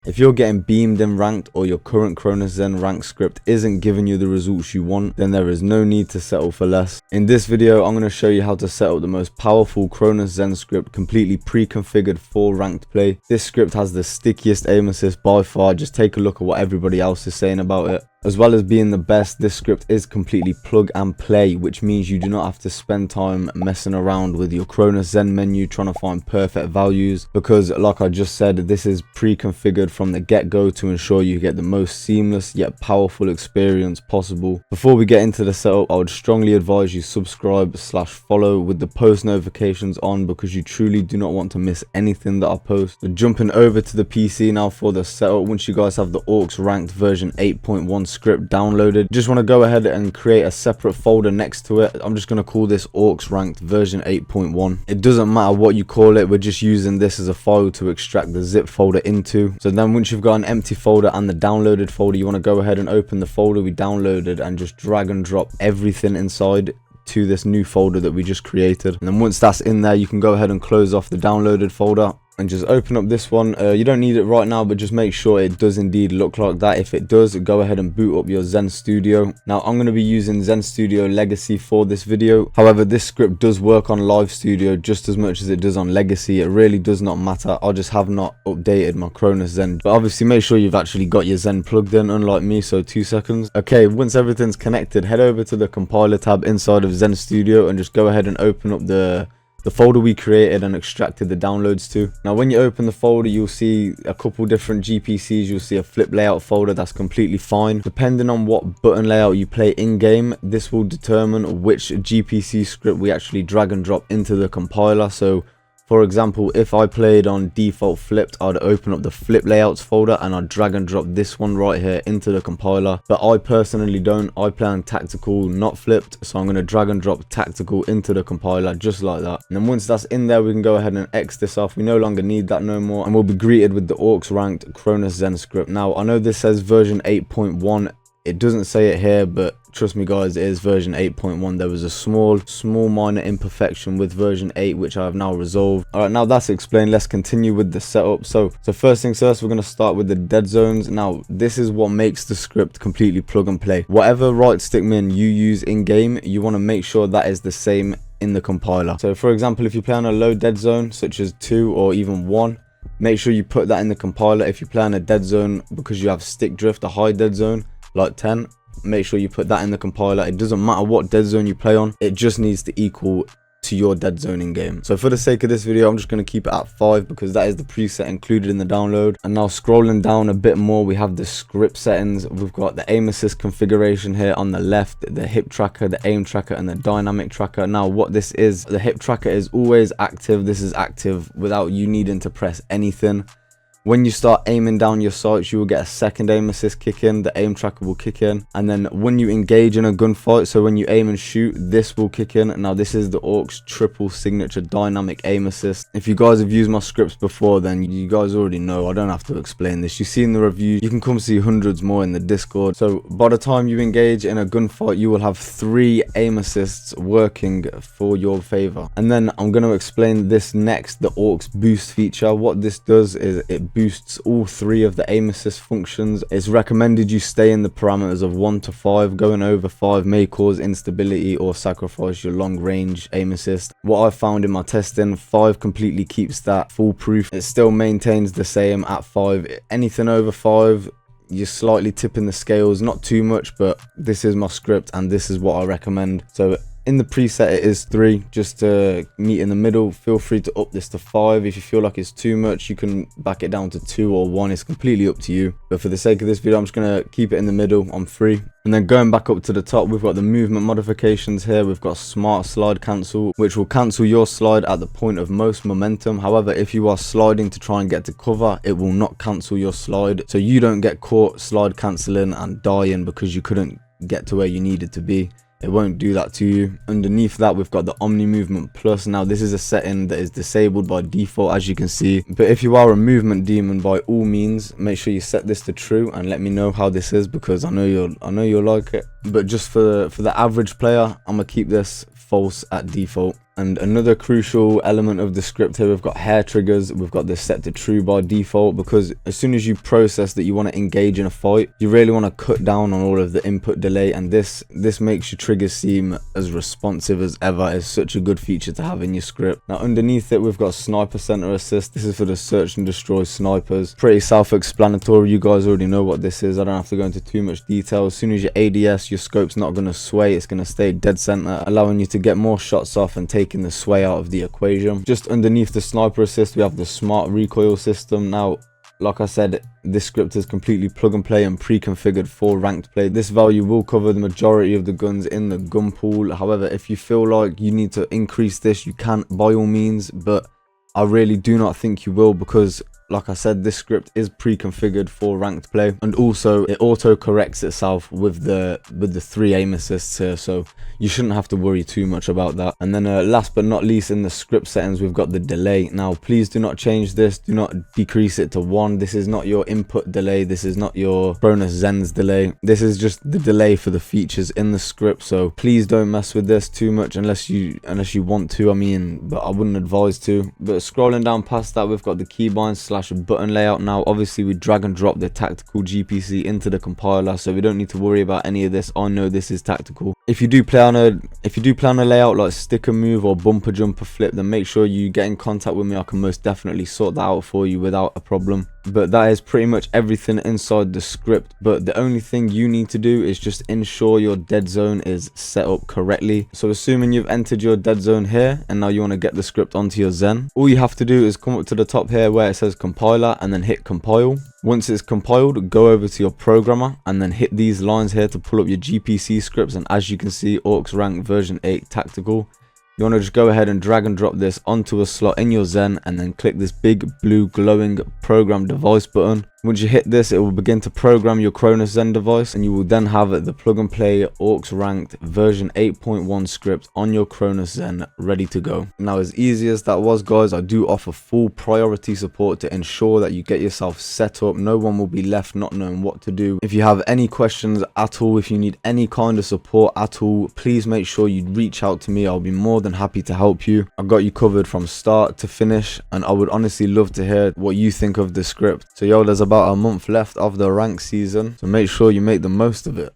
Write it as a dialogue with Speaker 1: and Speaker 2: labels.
Speaker 1: If you're getting beamed in ranked or your current Cronus Zen Ranked script isn't giving you the results you want, then there is no need to settle for less. In this video, I'm going to show you how to set up the most powerful Cronus Zen script completely pre-configured for ranked play. This script has the stickiest aim assist by far. Just take a look at what everybody else is saying about it. As well as being the best, this script is completely plug and play, which means you do not have to spend time messing around with your Cronus Zen menu trying to find perfect values, because like I just said, this is pre-configured from the get-go to ensure you get the most seamless yet powerful experience possible. Before we get into the setup, I would strongly advise you subscribe/follow with the post notifications on, because you truly do not want to miss anything that I post. So jumping over to the PC now for the setup. Once you guys have the Aux Ranked version 8.1 script downloaded, just want to go ahead and create a separate folder next to it. I'm just going to call this Aux Ranked version 8.1. It doesn't matter what you call it, we're just using this as a file to extract the zip folder into. So then once you've got an empty folder and the downloaded folder, you want to go ahead and open the folder we downloaded and just drag and drop everything inside to this new folder that we just created. And then once that's in there, you can go ahead and close off the downloaded folder and just open up this one. You don't need it right now, but just make sure it does indeed look like that. If it does, go ahead and boot up your Zen Studio. Now I'm going to be using Zen Studio Legacy for this video. However, this script does work on Live Studio just as much as it does on Legacy. It really does not matter. I just have not updated my Cronus Zen, but obviously make sure you've actually got your Zen plugged in, unlike me. So 2 seconds. Okay, once everything's connected, head over to the compiler tab inside of Zen Studio and just go ahead and open up the folder we created and extracted the downloads to. Now when you open the folder, you'll see a couple different GPCs. You'll see a flip layout folder. That's completely fine. Depending on what button layout you play in game, this will determine which GPC script we actually drag and drop into the compiler. So for example, if I played on default flipped, I'd open up the flip layouts folder and I'd drag and drop this one right here into the compiler. But I personally don't. I play on tactical, not flipped. So I'm going to drag and drop tactical into the compiler just like that. And then once that's in there, we can go ahead and X this off. We no longer need that no more. And we'll be greeted with the Aux Ranked Cronus Zen script. Now, I know this says version 8.1. It doesn't say it here, but trust me guys, it is version 8.1. There was a small minor imperfection with version 8, which I have now resolved. Alright, now that's explained, let's continue with the setup. So first things first, we're going to start with the dead zones. Now this is what makes the script completely plug and play. Whatever right stick min you use in game, you want to make sure that is the same in the compiler. So for example, if you play on a low dead zone such as 2 or even 1, make sure you put that in the compiler. If you play on a dead zone because you have stick drift, a high dead zone like 10, make sure you put that in the compiler. It doesn't matter what dead zone you play on, it just needs to equal to your dead zone in game. So for the sake of this video, I'm just going to keep it at 5 because that is the preset included in the download. And now scrolling down a bit more, we have the script settings. We've got the aim assist configuration here on the left, the hip tracker, the aim tracker, and the dynamic tracker. Now what this is, the hip tracker is always active. This is active without you needing to press anything. When you start aiming down your sights, you will get a second aim assist kick in. The aim tracker will kick in. And then when you engage in a gunfight, so when you aim and shoot, this will kick in. Now this is the Aux triple signature dynamic aim assist. If you guys have used my scripts before, then you guys already know. I don't have to explain this. You've seen the review. You can come see hundreds more in the Discord. So by the time you engage in a gunfight, you will have 3 aim assists working for your favor. And then I'm going to explain this next, the Aux boost feature. What this does is it boosts all 3 of the aim assist functions. It's recommended you stay in the parameters of 1 to 5. Going over 5 may cause instability or sacrifice your long range aim assist. What I found in my testing, 5 completely keeps that foolproof. It still maintains the same at 5. Anything over 5, you're slightly tipping the scales, not too much, but this is my script and this is what I recommend. So in the preset it is 3, just to meet in the middle. Feel free to up this to 5. If you feel like it's too much, you can back it down to 2 or 1. It's completely up to you, but for the sake of this video, I'm just going to keep it in the middle on 3. And then going back up to the top, we've got the movement modifications here. We've got smart slide cancel, which will cancel your slide at the point of most momentum. However, if you are sliding to try and get to cover, it will not cancel your slide, so you don't get caught slide cancelling and dying because you couldn't get to where you needed to be. It won't do that to you. Underneath that, we've got the Omni Movement Plus. Now this is a setting that is disabled by default, as you can see, but if you are a movement demon, by all means make sure you set this to true and let me know how this is, because I know you'll like it. But just for the average player, I'm gonna keep this false at default. And another crucial element of the script here, we've got hair triggers. We've got this set to true by default, because as soon as you process that you want to engage in a fight, you really want to cut down on all of the input delay, and this makes your triggers seem as responsive as ever. It's such a good feature to have in your script. Now underneath it, we've got sniper center assist. This is for the search and destroy snipers. Pretty self-explanatory. You guys already know what this is. I don't have to go into too much detail. As soon as your ADS, your scope's not going to sway, it's going to stay dead center, allowing you to get more shots off and taking the sway out of the equation. Just underneath the sniper assist, we have the smart recoil system. Now, like I said, this script is completely plug and play and pre-configured for ranked play. This value will cover the majority of the guns in the gun pool. However, if you feel like you need to increase this, you can by all means, but I really do not think you will, because like I said, this script is pre-configured for ranked play, and also it auto corrects itself with the 3 aim assists here, so you shouldn't have to worry too much about that. And then last but not least, in the script settings, we've got the delay. Now please do not change this, do not decrease it to 1. This is not your input delay, this is not your Cronus Zen's delay, this is just the delay for the features in the script. So please don't mess with this too much unless you want to. I mean, but I wouldn't advise to. But scrolling down past that, we've got the keybind / button layout. Now obviously we drag and drop the tactical GPC into the compiler, so we don't need to worry about any of this. I know this is tactical. If you do plan a layout like sticker move or bumper jumper flip, then make sure you get in contact with me. I can most definitely sort that out for you without a problem. But that is pretty much everything inside the script. But the only thing you need to do is just ensure your Deadzone is set up correctly. So assuming you've entered your Deadzone here and now you want to get the script onto your Zen, all you have to do is come up to the top here where it says compiler and then hit compile. Once it's compiled, go over to your programmer and then hit these lines here to pull up your GPC scripts. And as you can see, Aux Rank version 8 tactical. You want to just go ahead and drag and drop this onto a slot in your Zen, and then click this big blue glowing program device button. Once you hit this, it will begin to program your Cronus Zen device, and you will then have the plug and play Aux Ranked version 8.1 script on your Cronus Zen ready to go. Now, as easy as that was, guys, I do offer full priority support to ensure that you get yourself set up. No one will be left not knowing what to do. If you have any questions at all, if you need any kind of support at all, please make sure you reach out to me. I'll be more than happy to help you. I've got you covered from start to finish, and I would honestly love to hear what you think of the script. So yo, there's about a month left of the rank season, so make sure you make the most of it.